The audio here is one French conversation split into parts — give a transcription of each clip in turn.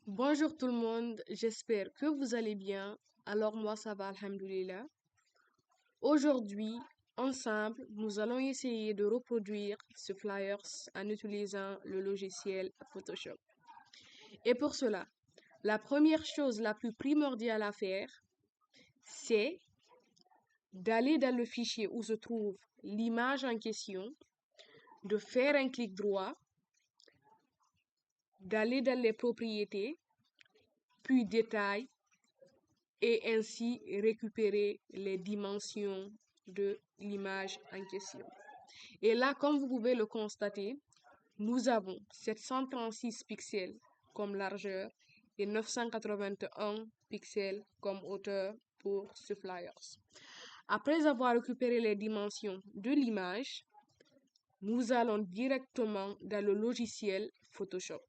Bonjour tout le monde, j'espère que vous allez bien. Alors moi ça va, alhamdoulilah. Aujourd'hui, ensemble, nous allons essayer de reproduire ce flyers en utilisant le logiciel Photoshop. Et pour cela, la première chose la plus primordiale à faire, c'est d'aller dans le fichier où se trouve l'image en question, de faire un clic droit, d'aller dans les propriétés, puis détails, et ainsi récupérer les dimensions de l'image en question. Et là, comme vous pouvez le constater, nous avons 736 pixels comme largeur et 981 pixels comme hauteur pour ce flyers. Après avoir récupéré les dimensions de l'image, nous allons directement dans le logiciel Photoshop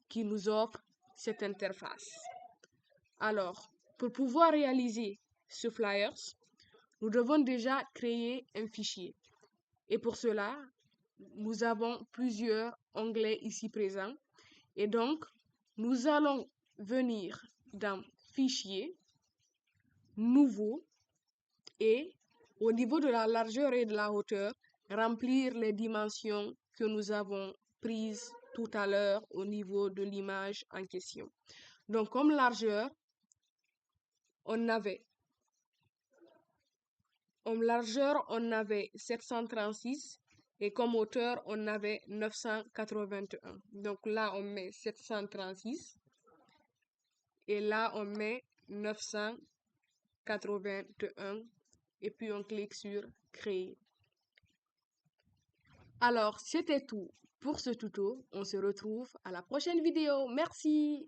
qui nous offre cette interface. Alors, pour pouvoir réaliser ce flyers, nous devons déjà créer un fichier. Et pour cela, nous avons plusieurs onglets ici présents. Et donc, nous allons venir dans Fichier, Nouveau, et au niveau de la largeur et de la hauteur, remplir les dimensions que nous avons prises tout à l'heure au niveau de l'image en question. Donc, comme largeur, on avait 736 et comme hauteur, on avait 981. Donc là, on met 736 et là, on met 981 et puis on clique sur Créer. Alors, c'était tout pour ce tuto. On se retrouve à la prochaine vidéo. Merci!